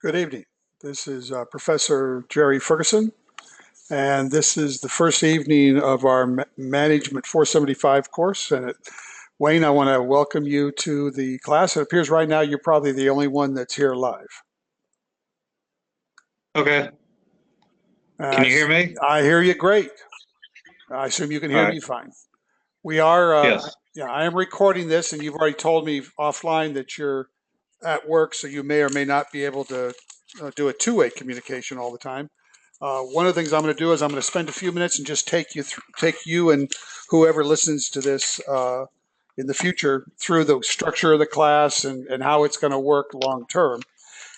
Good evening. This is Professor Jerry Ferguson, and this is the first evening of our Management 475 course. And Wayne, I want to welcome you to the class. It appears right now you're probably the only one that's here live. Okay. Can you hear me? I hear you great. I assume you can All hear right. me fine. We are, Yes. yeah, I am recording this, and you've already told me offline that you're at work, so you may or may not be able to do a two-way communication all the time. One of the things I'm going to do is I'm going to spend a few minutes and just take you and whoever listens to this in the future through the structure of the class and how it's going to work long term.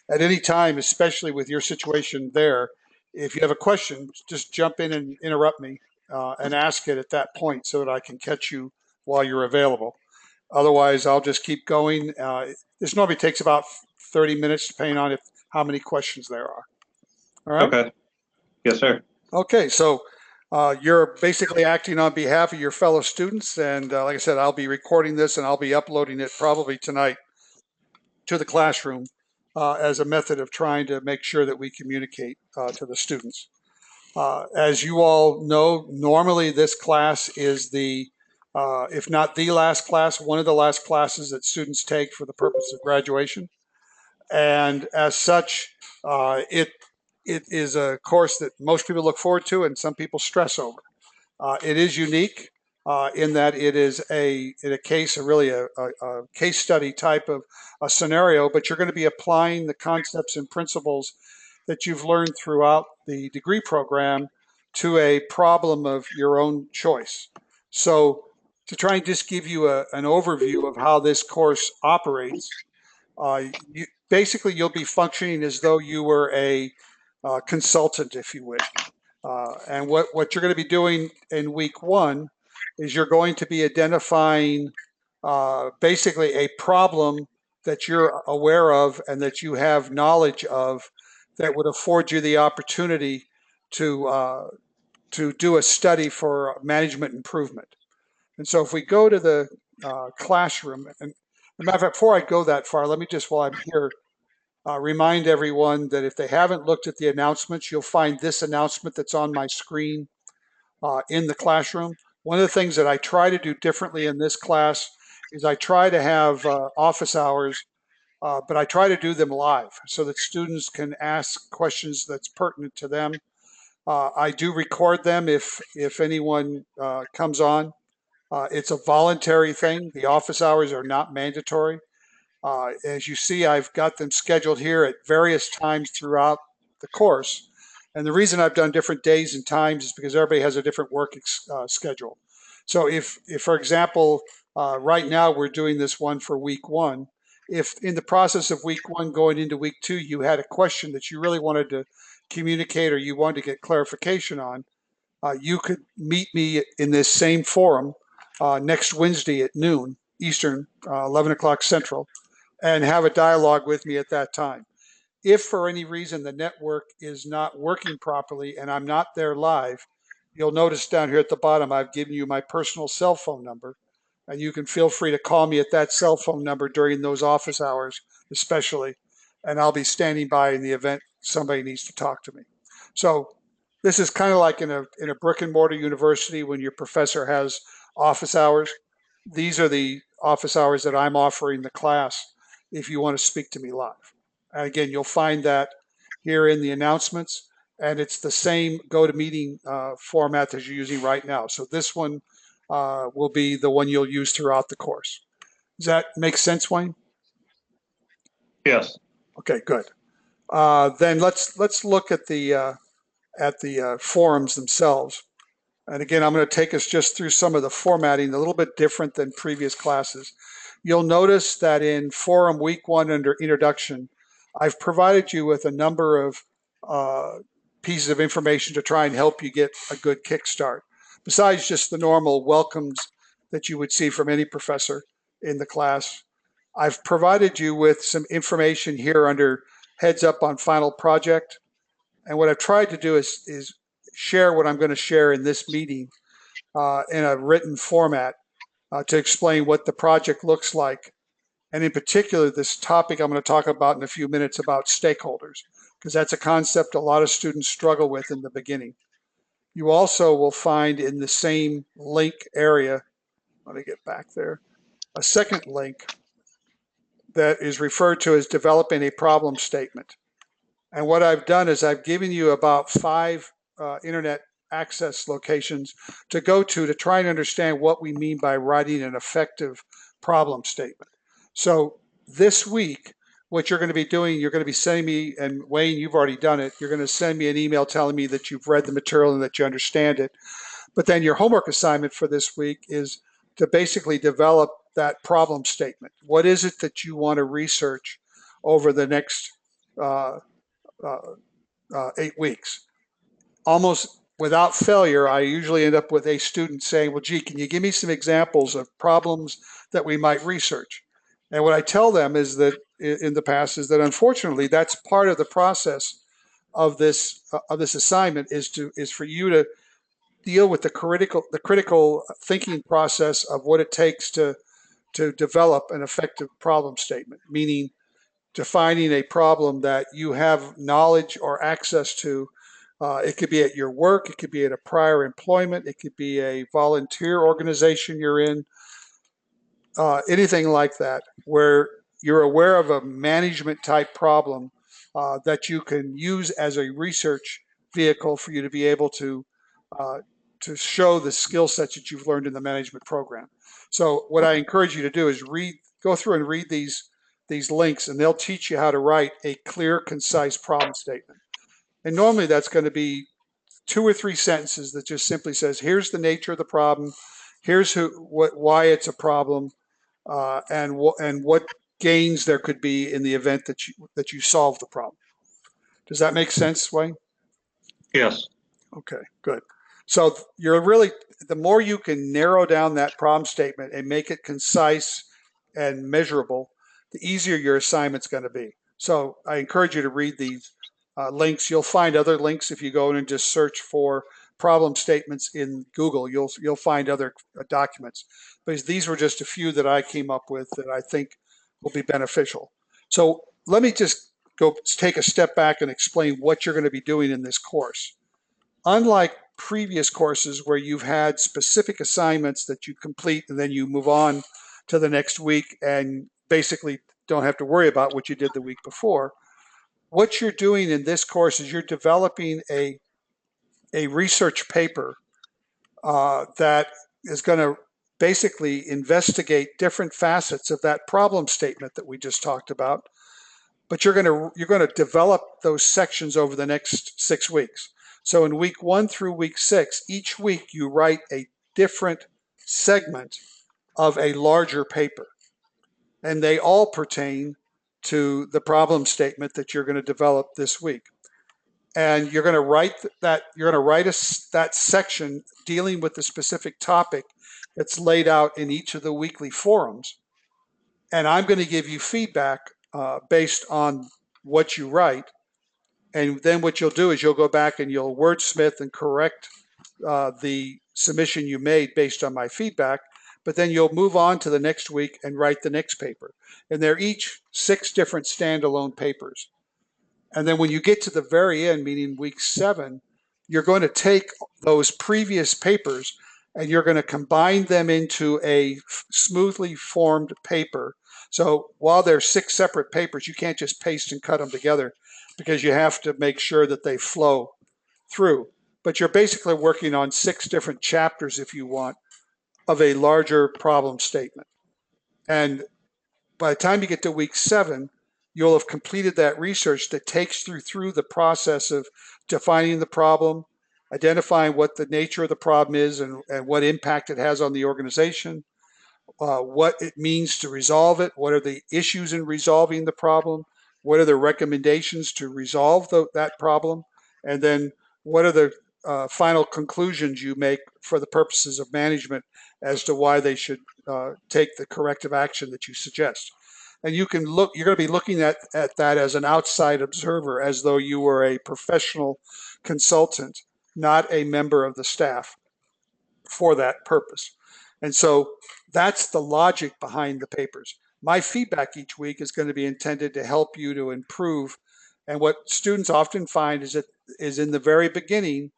At any time, especially with your situation there, if you have a question, just jump in and interrupt me and ask it at that point so that I can catch you while you're available. Otherwise, I'll just keep going. This normally takes about 30 minutes, depending on how many questions there are. All right. Okay. Yes, sir. Okay, so you're basically acting on behalf of your fellow students, and like I said, I'll be recording this and I'll be uploading it probably tonight to the classroom as a method of trying to make sure that we communicate to the students. As you all know, normally this class is if not the last class, one of the last classes that students take for the purpose of graduation. And as such, it is a course that most people look forward to and some people stress over. It is unique in that it is in a case, really a case study type of a scenario, but you're going to be applying the concepts and principles that you've learned throughout the degree program to a problem of your own choice. So to try and just give you an overview of how this course operates, basically you'll be functioning as though you were a consultant, if you wish. And what you're going to be doing in week one is you're going to be identifying basically a problem that you're aware of and that you have knowledge of that would afford you the opportunity to do a study for management improvement. And so if we go to the classroom, and as a matter of fact, before I go that far, let me just, while I'm here, remind everyone that if they haven't looked at the announcements, you'll find this announcement that's on my screen in the classroom. One of the things that I try to do differently in this class is I try to have office hours, but I try to do them live so that students can ask questions that's pertinent to them. I do record them if anyone comes on. It's a voluntary thing. The office hours are not mandatory. As you see, I've got them scheduled here at various times throughout the course. And the reason I've done different days and times is because everybody has a different work schedule. So if for example, right now we're doing this one for week one, if in the process of week one going into week two, you had a question that you really wanted to communicate or you wanted to get clarification on, you could meet me in this same forum next Wednesday at noon Eastern, 11 o'clock Central, and have a dialogue with me at that time. If for any reason the network is not working properly and I'm not there live, you'll notice down here at the bottom, I've given you my personal cell phone number, and you can feel free to call me at that cell phone number during those office hours, especially, and I'll be standing by in the event somebody needs to talk to me. So this is kind of like in a brick and mortar university when your professor has office hours. These are the office hours that I'm offering the class if you want to speak to me live. And again, you'll find that here in the announcements, and it's the same GoToMeeting format that you're using right now. So this one will be the one you'll use throughout the course. Does that make sense, Wayne? Yes. Okay, good. Then let's look at the forums themselves. And again, I'm going to take us just through some of the formatting, a little bit different than previous classes. You'll notice that in forum week one under introduction, I've provided you with a number of pieces of information to try and help you get a good kickstart, besides just the normal welcomes that you would see from any professor in the class. I've provided you with some information here under heads up on final project. And what I've tried to do is share what I'm going to share in this meeting in a written format to explain what the project looks like And in particular, this topic I'm going to talk about in a few minutes about stakeholders, because that's a concept a lot of students struggle with in the beginning. You also will find in the same link area, let me get back there, a second link that is referred to as developing a problem statement. And what I've done is I've given you about 5 internet access locations to go to try and understand what we mean by writing an effective problem statement. So this week, what you're going to be doing, you're going to be sending me, and Wayne, you've already done it, you're going to send me an email telling me that you've read the material and that you understand it. But then your homework assignment for this week is to basically develop that problem statement. What is it that you want to research over the next uh, 8 weeks? Almost without failure, I usually end up with a student saying, well, gee, can you give me some examples of problems that we might research? And what I tell them is that in the past is that unfortunately that's part of the process of this assignment is for you to deal with the critical thinking process of what it takes to develop an effective problem statement, meaning defining a problem that you have knowledge or access to. It could be at your work, it could be at a prior employment, it could be a volunteer organization you're in, anything like that, where you're aware of a management type problem that you can use as a research vehicle for you to be able uh, to show the skill sets that you've learned in the management program. So what I encourage you to do is go through and read these links, and they'll teach you how to write a clear, concise problem statement. And normally that's going to be 2 or 3 sentences that just simply says, here's the nature of the problem, here's why it's a problem, and what gains there could be in the event that you solve the problem. Does that make sense, Wayne? Yes. Okay, good. So you're really, the more you can narrow down that problem statement and make it concise and measurable, the easier your assignment's going to be. So I encourage you to read these links. You'll find other links if you go in and just search for problem statements in Google. You'll find other documents. But these were just a few that I came up with that I think will be beneficial. So let me just go take a step back and explain what you're going to be doing in this course. Unlike previous courses where you've had specific assignments that you complete and then you move on to the next week and basically don't have to worry about what you did the week before, what you're doing in this course is you're developing a research paper that is going to basically investigate different facets of that problem statement that we just talked about. But you're going to develop those sections over the next 6 weeks. So in week 1 through week 6, each week you write a different segment of a larger paper, and they all pertain to the problem statement that you're going to develop this week. And you're going to write that that section dealing with the specific topic that's laid out in each of the weekly forums. And I'm going to give you feedback based on what you write. And then what you'll do is you'll go back and you'll wordsmith and correct the submission you made based on my feedback. But then you'll move on to the next week and write the next paper. And they're each 6 different standalone papers. And then when you get to the very end, meaning week 7, you're going to take those previous papers and you're going to combine them into a smoothly formed paper. So while they're 6 separate papers, you can't just paste and cut them together because you have to make sure that they flow through. But you're basically working on 6 different chapters, if you want, of a larger problem statement. And by the time you get to week 7, you'll have completed that research that takes you through the process of defining the problem, identifying what the nature of the problem is and what impact it has on the organization, what it means to resolve it, what are the issues in resolving the problem, what are the recommendations to resolve that problem, and then what are the final conclusions you make for the purposes of management as to why they should take the corrective action that you suggest. And you're going to be looking at that as an outside observer, as though you were a professional consultant, not a member of the staff for that purpose. And so that's the logic behind the papers. My feedback each week is going to be intended to help you to improve. And what students often find is that is in the very beginning,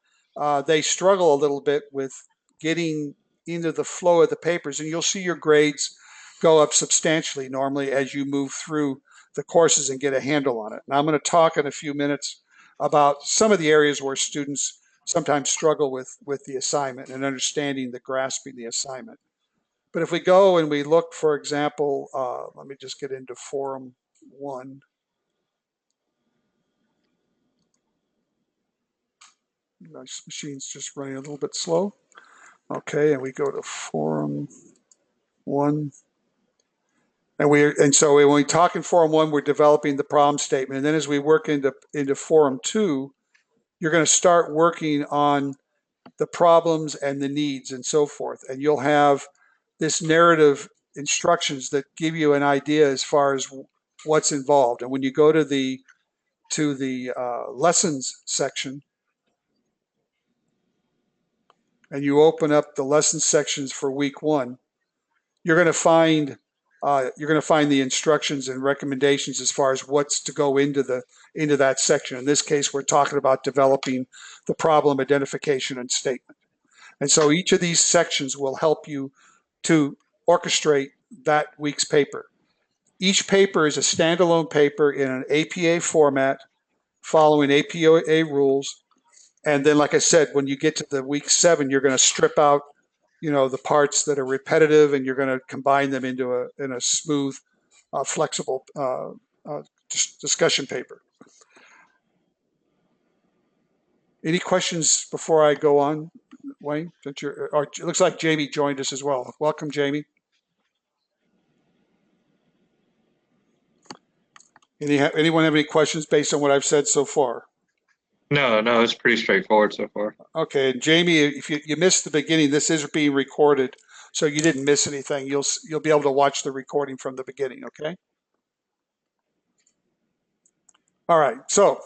they struggle a little bit with getting into the flow of the papers, and you'll see your grades go up substantially normally as you move through the courses and get a handle on it. And I'm going to talk in a few minutes about some of the areas where students sometimes struggle with the assignment and understanding the grasping the assignment. But if we go and we look, for example, let me just get into Forum 1. My machine's just running a little bit slow. Okay, and we go to Forum 1. And so when we talk in Forum 1, we're developing the problem statement. And then as we work into Forum 2, you're going to start working on the problems and the needs and so forth. And you'll have this narrative instructions that give you an idea as far as what's involved. And when you go to the lessons section and you open up the lesson sections for week 1, you're going to find the instructions and recommendations as far as what's to go into that section. In this case, we're talking about developing the problem identification and statement. And so each of these sections will help you to orchestrate that week's paper. Each paper is a standalone paper in an APA format, following APA rules. And then, like I said, when you get to the week 7, you're going to strip out, the parts that are repetitive, and you're going to combine them into a smooth, flexible discussion paper. Any questions before I go on, Wayne? It looks like Jamie joined us as well. Welcome, Jamie. Anyone have any questions based on what I've said so far? No, it's pretty straightforward so far. Okay, and Jamie, if you missed the beginning, this is being recorded, so you didn't miss anything. You'll be able to watch the recording from the beginning. Okay. All right. So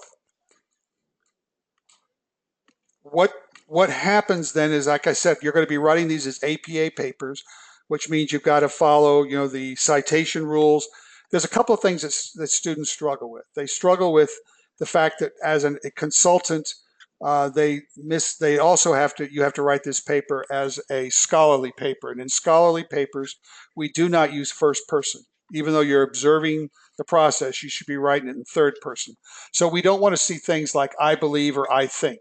what happens then is, like I said, you're going to be writing these as APA papers, which means you've got to follow, the citation rules. There's a couple of things that students struggle with. They struggle with the fact that as a consultant, they also you have to write this paper as a scholarly paper. And in scholarly papers, we do not use first person. Even though you're observing the process, you should be writing it in third person. So we don't want to see things like I believe or I think.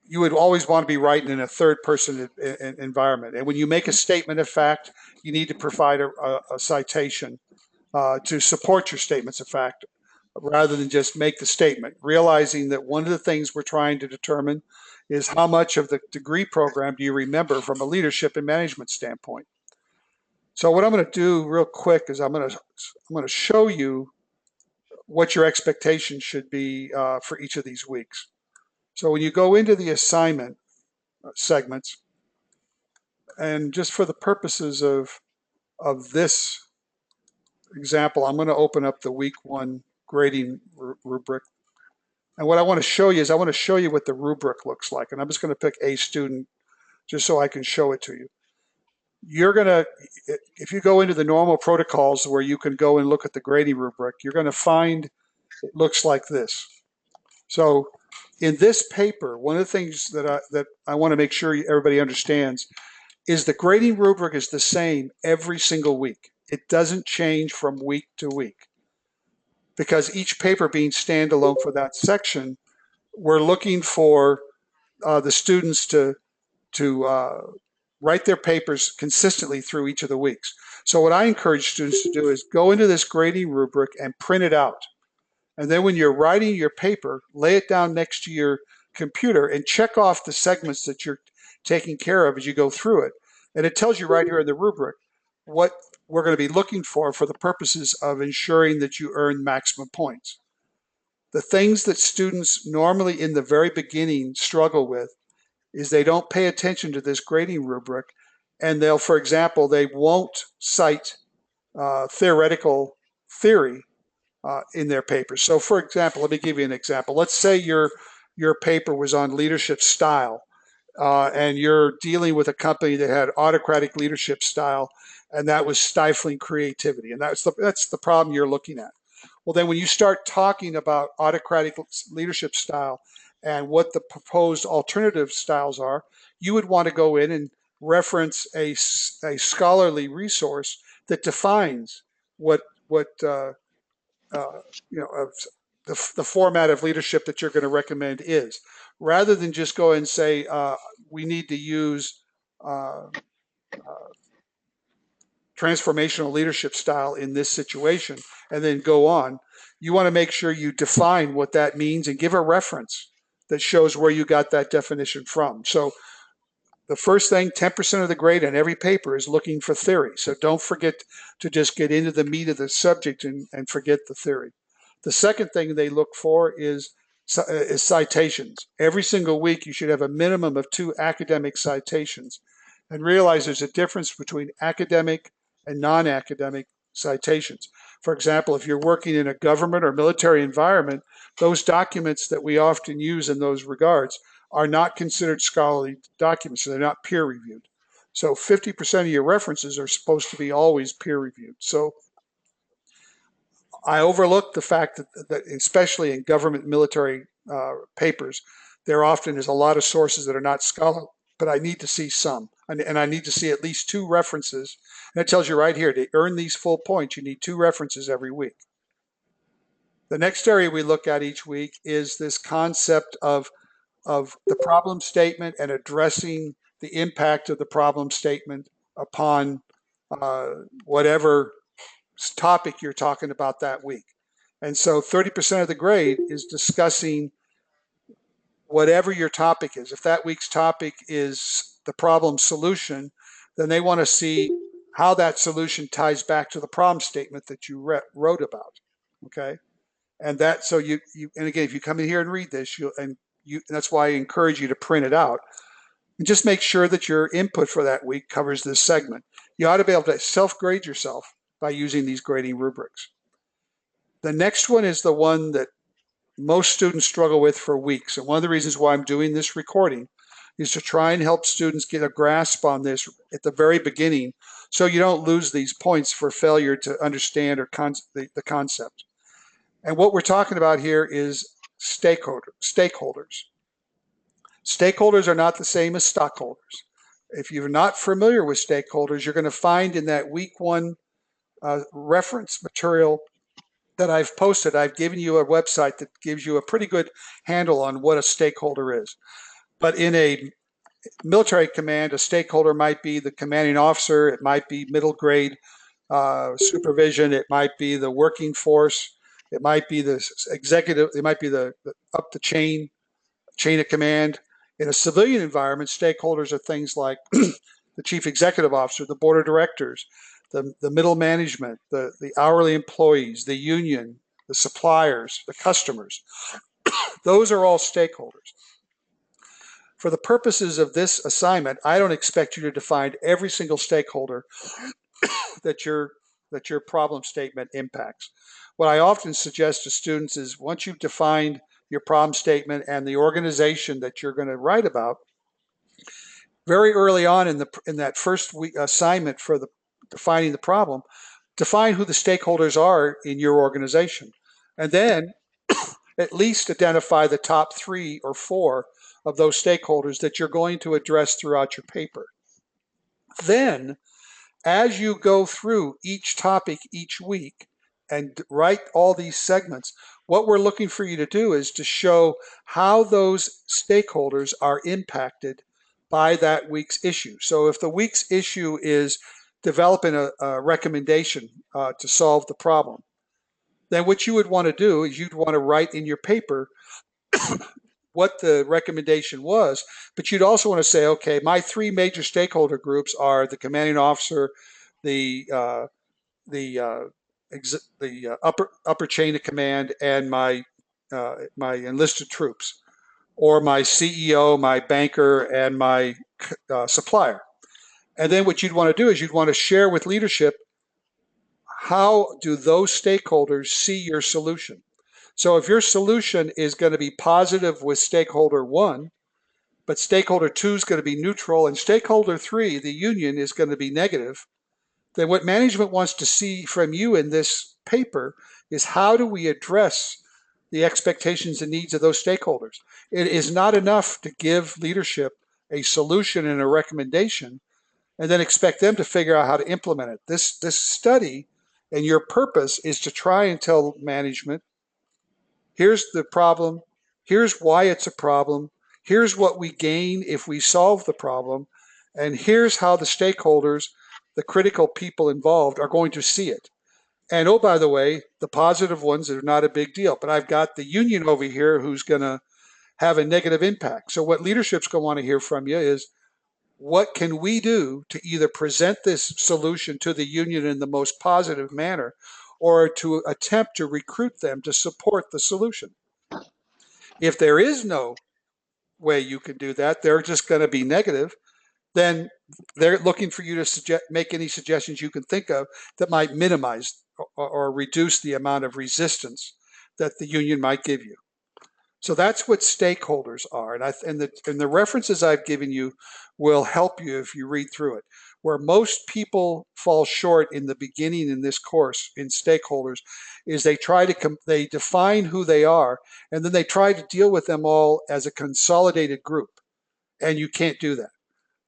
You would always want to be writing in a third person environment. And when you make a statement of fact, you need to provide a citation to support your statements of fact, rather than just make the statement, realizing that one of the things we're trying to determine is how much of the degree program do you remember from a leadership and management standpoint. So what I'm going to do real quick is I'm going to show you what your expectations should be for each of these weeks. So when you go into the assignment segments, and just for the purposes of this example, I'm going to open up the week 1 grading rubric. And what I want to show you is I want to show you what the rubric looks like. And I'm just going to pick a student just so I can show it to you. You're going to, if you go into the normal protocols where you can go and look at the grading rubric, you're going to find it looks like this. So in this paper, one of the things that I want to make sure everybody understands is the grading rubric is the same every single week. It doesn't change from week to week, because each paper being standalone for that section, we're looking for the students to write their papers consistently through each of the weeks. So what I encourage students to do is go into this grading rubric and print it out. And then when you're writing your paper, lay it down next to your computer and check off the segments that you're taking care of as you go through it. And it tells you right here in the rubric what we're going to be looking for the purposes of ensuring that you earn maximum points. The things that students normally in the very beginning struggle with is they don't pay attention to this grading rubric, and they'll, for example, they won't cite theoretical theory in their papers. So for example, let me give you an example. Let's say your paper was on leadership style, and you're dealing with a company that had autocratic leadership style, and that was stifling creativity, and that's the problem you're looking at. Well, then when you start talking about autocratic leadership style and what the proposed alternative styles are, you would want to go in and reference a scholarly resource that defines what uh, of the format of leadership that you're going to recommend is, rather than just go and say we need to use uh, transformational leadership style in this situation and then go on. You want to make sure you define what that means and give a reference that shows where you got that definition from. So the first thing, 10% of the grade on every paper is looking for theory. So don't forget to just get into the meat of the subject and forget the theory. The second thing they look for is citations. Every single week, you should have a minimum of 2 academic citations. And realize there's a difference between academic and non-academic citations. For example, if you're working in a government or military environment, those documents that we often use in those regards are not considered scholarly documents, so they're not peer reviewed. So 50% of your references are supposed to be always peer reviewed. So I overlook the fact that especially in government military papers, there often is a lot of sources that are not scholarly, but I need to see some. And I need to see at least 2 references. And it tells you right here, to earn these full points, you need 2 references every week. The next area we look at each week is this concept of the problem statement and addressing the impact of the problem statement upon whatever topic you're talking about that week. And so 30% of the grade is discussing whatever your topic is. If that week's topic is the problem solution, then they want to see how that solution ties back to the problem statement that you wrote about. Okay. And that, so and again, if you come in here and read this, and that's why I encourage you to print it out. And just make sure that your input for that week covers this segment. You ought to be able to self-grade yourself by using these grading rubrics. The next one is the one that most students struggle with for weeks. And one of the reasons why I'm doing this recording is to try and help students get a grasp on this at the very beginning so you don't lose these points for failure to understand or the concept. And what we're talking about here is stakeholders. Stakeholders are not the same as stockholders. If you're not familiar with stakeholders, you're going to find in that week 1 reference material that I've posted, I've given you a website that gives you a pretty good handle on what a stakeholder is. But in a military command, a stakeholder might be the commanding officer, it might be middle grade supervision, it might be the working force, it might be the executive, it might be the up the chain of command. In a civilian environment, stakeholders are things like the chief executive officer, the board of directors, the middle management, the hourly employees, the union, the suppliers, the customers. Those are all stakeholders. For the purposes of this assignment, I don't expect you to define every single stakeholder that your problem statement impacts. What I often suggest to students is once you've defined your problem statement and the organization that you're going to write about, very early on in that first week assignment for the defining the problem, define who the stakeholders are in your organization, and then at least identify the top 3 or 4 of those stakeholders that you're going to address throughout your paper. Then, as you go through each topic each week and write all these segments, what we're looking for you to do is to show how those stakeholders are impacted by that week's issue. So if the week's issue is developing a recommendation to solve the problem, then what you would want to do is you'd want to write in your paper what the recommendation was, but you'd also want to say, okay, my 3 major stakeholder groups are the commanding officer, the upper chain of command, and my enlisted troops, or my CEO, my banker, and my supplier. And then what you'd want to do is you'd want to share with leadership how do those stakeholders see your solution. So if your solution is going to be positive with stakeholder 1, but stakeholder 2 is going to be neutral, and stakeholder 3, the union, is going to be negative, then what management wants to see from you in this paper is how do we address the expectations and needs of those stakeholders. It is not enough to give leadership a solution and a recommendation and then expect them to figure out how to implement it. This study and your purpose is to try and tell management, here's the problem, here's why it's a problem, here's what we gain if we solve the problem, and here's how the stakeholders, the critical people involved, are going to see it. And oh, by the way, the positive ones are not a big deal, but I've got the union over here who's going to have a negative impact. So what leadership's going to want to hear from you is, what can we do to either present this solution to the union in the most positive manner or to attempt to recruit them to support the solution? If there is no way you can do that, they're just going to be negative, then they're looking for you to make any suggestions you can think of that might minimize or reduce the amount of resistance that the union might give you. So that's what stakeholders are. And the references I've given you will help you if you read through it. Where most people fall short in the beginning in this course in stakeholders is they define who they are, and then they try to deal with them all as a consolidated group. And you can't do that.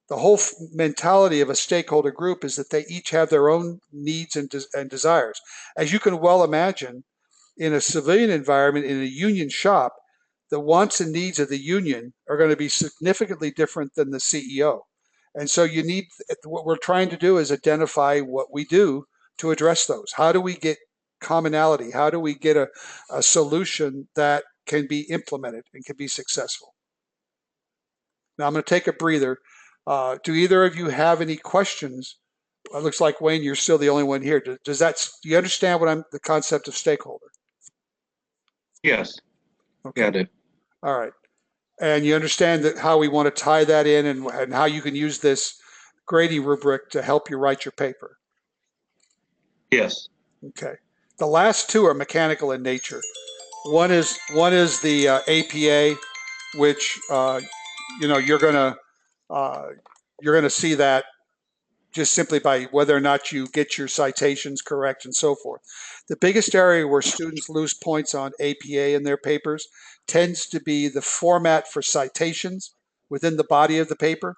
The whole mentality of a stakeholder group is that they each have their own needs and desires. As you can well imagine, in a civilian environment, in a union shop, the wants and needs of the union are going to be significantly different than the CEO. And so what we're trying to do is identify what we do to address those. How do we get commonality? How do we get a solution that can be implemented and can be successful? Now I'm going to take a breather. Do either of you have any questions? It looks like, Wayne, you're still the only one here. Do you understand the concept of stakeholder? Yes. Okay. Yeah, I did. All right. And you understand that how we want to tie that in and how you can use this grading rubric to help you write your paper. Yes. Okay. The last two are mechanical in nature. One is the APA, which you're gonna see that just simply by whether or not you get your citations correct and so forth. The biggest area where students lose points on APA in their papers tends to be the format for citations within the body of the paper.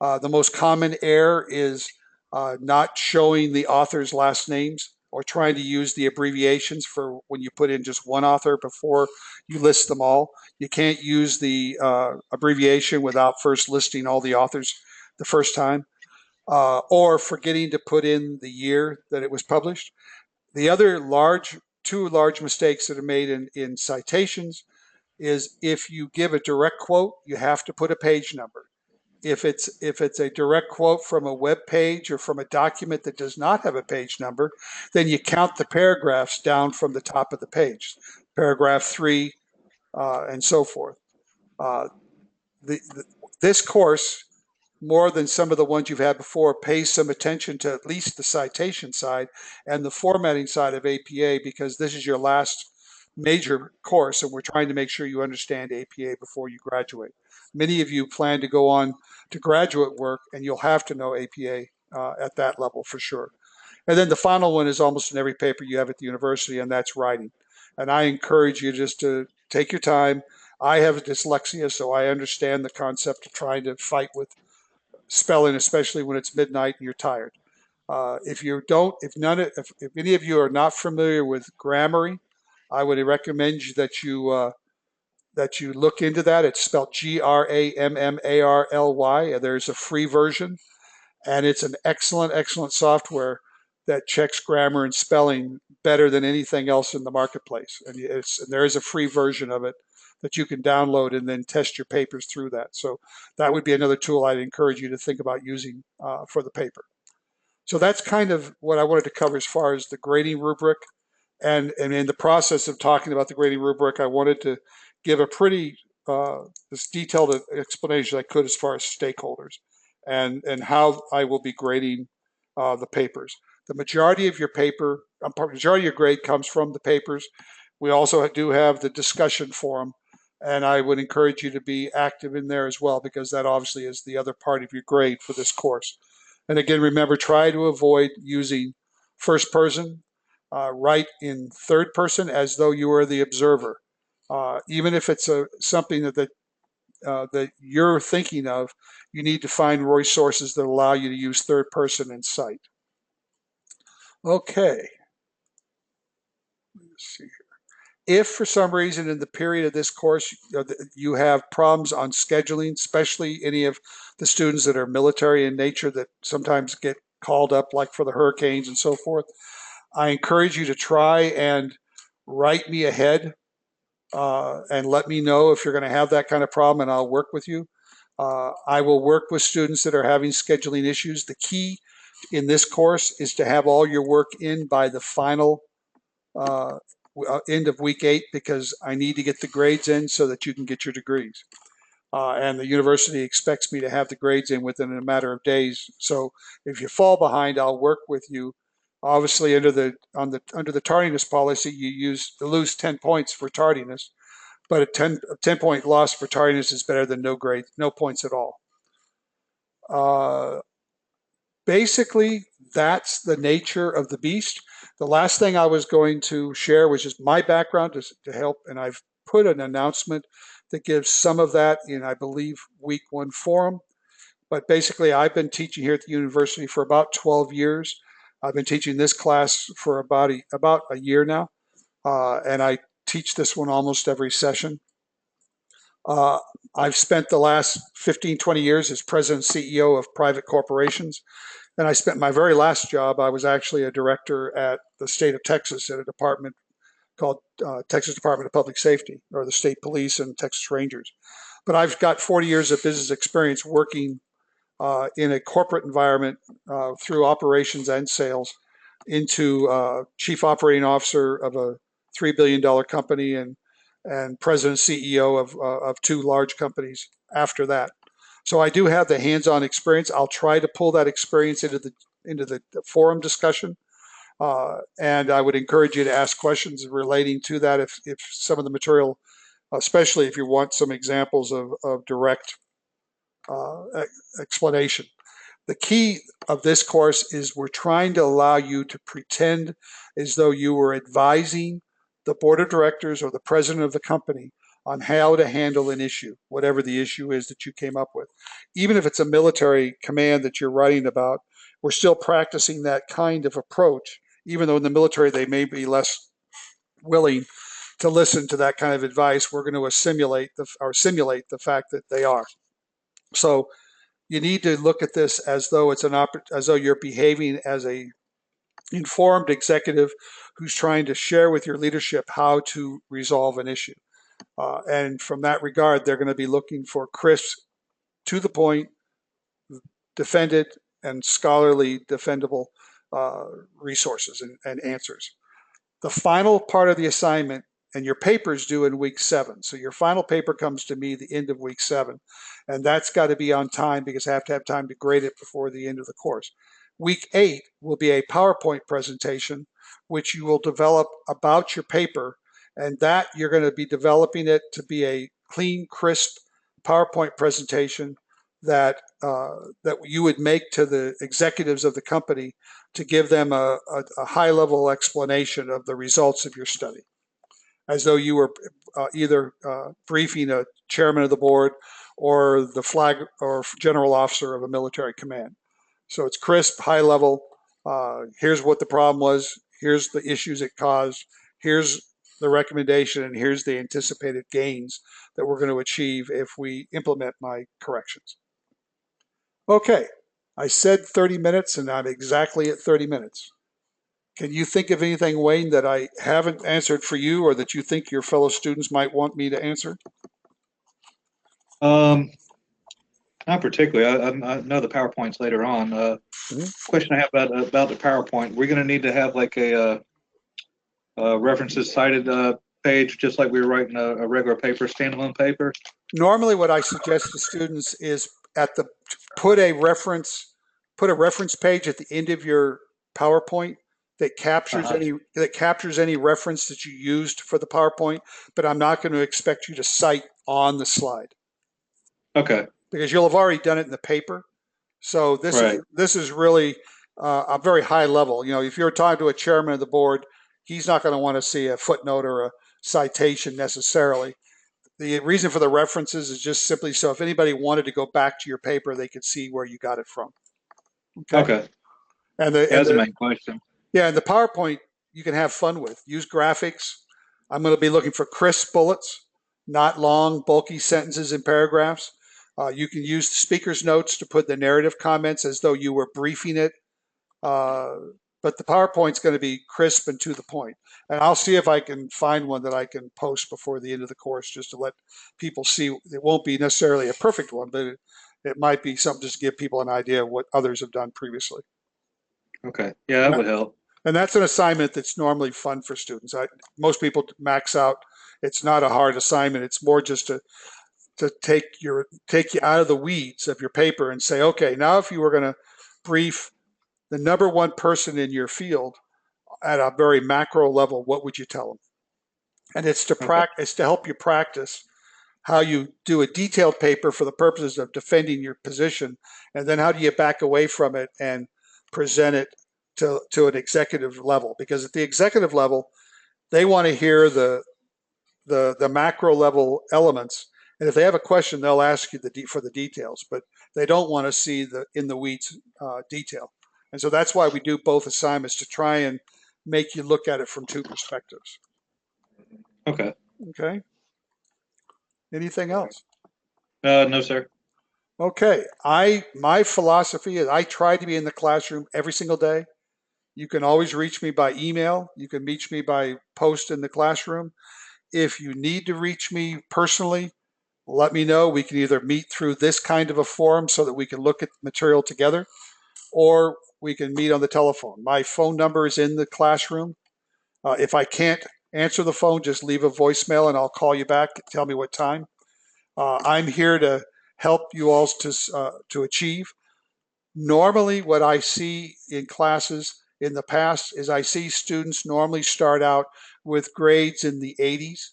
The most common error is not showing the author's last names or trying to use the abbreviations for when you put in just one author before you list them all. You can't use the abbreviation without first listing all the authors the first time. Or forgetting to put in the year that it was published. The other two large mistakes that are made in citations is if you give a direct quote, you have to put a page number. If it's a direct quote from a web page or from a document that does not have a page number, then you count the paragraphs down from the top of the page, paragraph 3, and so forth. This course, more than some of the ones you've had before, pays some attention to at least the citation side and the formatting side of APA, because this is your last major course and we're trying to make sure you understand APA before you graduate. Many of you plan to go on to graduate work and you'll have to know APA at that level for sure. And then the final one is almost in every paper you have at the university, and that's writing. And I encourage you just to take your time. I have dyslexia, so I understand the concept of trying to fight with spelling, especially when it's midnight and you're tired. If any of you are not familiar with Grammarly, I would recommend that you look into that. It's spelled Grammarly. There's a free version, and it's an excellent software that checks grammar and spelling better than anything else in the marketplace. And there is a free version of it that you can download and then test your papers through that. So that would be another tool I'd encourage you to think about using for the paper. So that's kind of what I wanted to cover as far as the grading rubric. And in the process of talking about the grading rubric, I wanted to give a pretty as detailed explanation as I could as far as stakeholders and how I will be grading the papers. The majority of your grade comes from the papers. We also do have the discussion forum And I would encourage you to be active in there as well, because that obviously is the other part of your grade for this course. And again, remember, try to avoid using first person. Write in third person as though you were the observer. Even if it's something that you're thinking of, you need to find resources that allow you to use third person in sight. Okay. Let's see. If for some reason in the period of this course you have problems on scheduling, especially any of the students that are military in nature that sometimes get called up like for the hurricanes and so forth, I encourage you to try and write me ahead and let me know if you're going to have that kind of problem, and I'll work with you. I will work with students that are having scheduling issues. The key in this course is to have all your work in by the final uh, end of week 8, because I need to get the grades in so that you can get your degrees. And the university expects me to have the grades in within a matter of days. So if you fall behind, I'll work with you. Obviously, under the tardiness policy, you lose 10 points for tardiness, but a 10-point loss for tardiness is better than no grade, no points at all. Basically, that's the nature of the beast. The last thing I was going to share was just my background to help, and I've put an announcement that gives some of that in, I believe, week 1 forum. But basically, I've been teaching here at the university for about 12 years. I've been teaching this class for about a year now, and I teach this one almost every session. I've spent the last 15, 20 years as president and CEO of private corporations. And I spent my very last job, I was actually a director at the state of Texas at a department called Texas Department of Public Safety, or the state police and Texas Rangers. But I've got 40 years of business experience working in a corporate environment through operations and sales into chief operating officer of a $3 billion company and president CEO of 2 large companies after that. So I do have the hands-on experience. I'll try to pull that experience into the forum discussion. And I would encourage you to ask questions relating to that if some of the material, especially if you want some examples of direct explanation. The key of this course is we're trying to allow you to pretend as though you were advising the board of directors or the president of the company on how to handle an issue, whatever the issue is that you came up with. Even if it's a military command that you're writing about, we're still practicing that kind of approach, even though in the military they may be less willing to listen to that kind of advice. We're going to simulate the fact that they are. So you need to look at this as though it's as though you're behaving as a informed executive who's trying to share with your leadership how to resolve an issue. And from that regard, they're going to be looking for crisp, to the point, defended, and scholarly defendable resources and answers. The final part of the assignment, and your paper's due in week 7. So your final paper comes to me the end of week 7. And that's got to be on time because I have to have time to grade it before the end of the course. Week 8 will be a PowerPoint presentation, which you will develop about your paper. And that you're going to be developing it to be a clean, crisp PowerPoint presentation that you would make to the executives of the company to give them a high-level explanation of the results of your study, as though you were either briefing a chairman of the board or the flag or general officer of a military command. So it's crisp, high-level. Here's what the problem was. Here's the issues it caused. Here's the recommendation, and here's the anticipated gains that we're going to achieve if we implement my corrections. Okay, I said 30 minutes, and I'm exactly at 30 minutes. Can you think of anything, Wayne, that I haven't answered for you or that you think your fellow students might want me to answer? Not particularly. I know the PowerPoints later on. Question I have about the PowerPoint. We're going to need to have like a references cited page, just like we were writing a regular paper, standalone paper. Normally, what I suggest to students is put a reference page at the end of your PowerPoint that captures Uh-huh. any reference that you used for the PowerPoint, but I'm not going to expect you to cite on the slide Okay. because you'll have already done it in the paper. So Right. this is really a very high level. You know, if you're talking to a chairman of the board, he's not going to want to see a footnote or a citation necessarily. The reason for the references is just simply so if anybody wanted to go back to your paper, they could see where you got it from. Okay. Okay. And That's the main question. and the PowerPoint you can have fun with. Use graphics. I'm going to be looking for crisp bullets, not long, bulky sentences and paragraphs. You can use the speaker's notes to put the narrative comments as though you were briefing it. But the PowerPoint's going to be crisp and to the point. And I'll see if I can find one that I can post before the end of the course just to let people see. It won't be necessarily a perfect one, but it might be something just to give people an idea of what others have done previously. Okay. Yeah, that would help. And that's an assignment that's normally fun for students. Most people max out. It's not a hard assignment. It's more just to take you out of the weeds of your paper and say, okay, now if you were going to brief the number one person in your field at a very macro level, what would you tell them? And it's to Okay. it's to help you practice how you do a detailed paper for the purposes of defending your position, and then how do you back away from it and present it to an executive level? Because at the executive level, they want to hear the macro level elements, and if they have a question, they'll ask you for the details, but they don't want to see the in the weeds detail. And so that's why we do both assignments, to try and make you look at it from two perspectives. Okay. Okay. Anything else? No, sir. Okay. My philosophy is I try to be in the classroom every single day. You can always reach me by email. You can reach me by post in the classroom. If you need to reach me personally, let me know. We can either meet through this kind of a forum so that we can look at material together, or we can meet on the telephone. My phone number is in the classroom. If I can't answer the phone, just leave a voicemail and I'll call you back. Tell me what time. I'm here to help you all to achieve. Normally, what I see in classes in the past is I see students normally start out with grades in the 80s,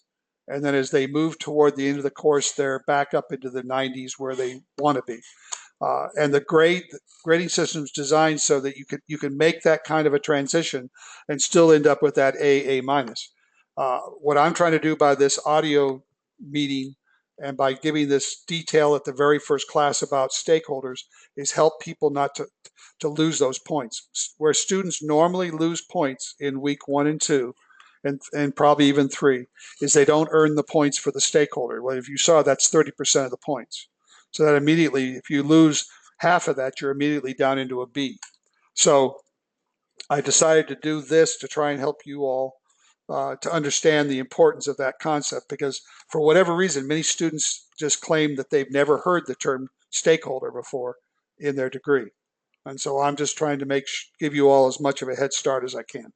and then as they move toward the end of the course, they're back up into the 90s where they want to be. And the grading system is designed so that you can make that kind of a transition and still end up with that A minus. What I'm trying to do by this audio meeting and by giving this detail at the very first class about stakeholders is help people not to lose those points. Where students normally lose points in week 1 and 2, and probably even 3, is they don't earn the points for the stakeholder. Well, if you saw, that's 30% of the points. So that immediately, if you lose half of that, you're immediately down into a B. So I decided to do this to try and help you all to understand the importance of that concept, because for whatever reason, many students just claim that they've never heard the term stakeholder before in their degree. And so I'm just trying to give you all as much of a head start as I can.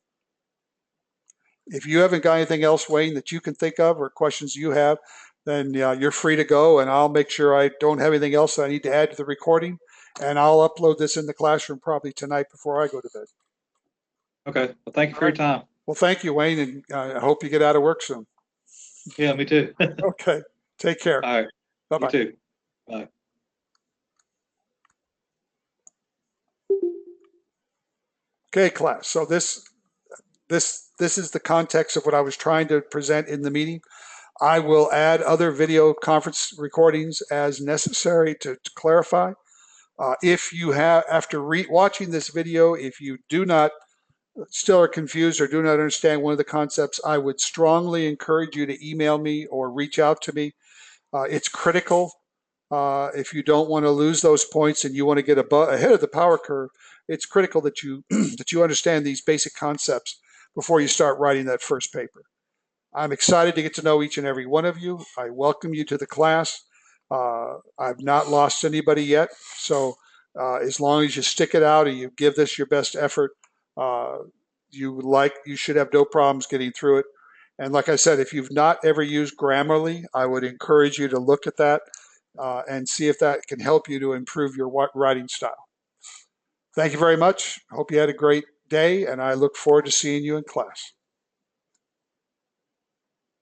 If you haven't got anything else, Wayne, that you can think of or questions you have, then you're free to go, and I'll make sure I don't have anything else that I need to add to the recording, and I'll upload this in the classroom probably tonight before I go to bed. Okay. Well, thank you for All your right. time. Well, thank you, Wayne, and I hope you get out of work soon. Yeah, me too. Okay. Take care. All right. You Bye-bye. too. Bye. Okay, class. So this is the context of what I was trying to present in the meeting. I will add other video conference recordings as necessary to clarify. If you have, after watching this video, if you do not still are confused or do not understand one of the concepts, I would strongly encourage you to email me or reach out to me. It's critical. If you don't want to lose those points and you want to get ahead of the power curve, it's critical that you that you understand these basic concepts before you start writing that first paper. I'm excited to get to know each and every one of you. I welcome you to the class. I've not lost anybody yet, so as long as you stick it out and you give this your best effort, uh, you should have no problems getting through it. And like I said, if you've not ever used Grammarly, I would encourage you to look at that and see if that can help you to improve your writing style. Thank you very much. Hope you had a great day, and I look forward to seeing you in class.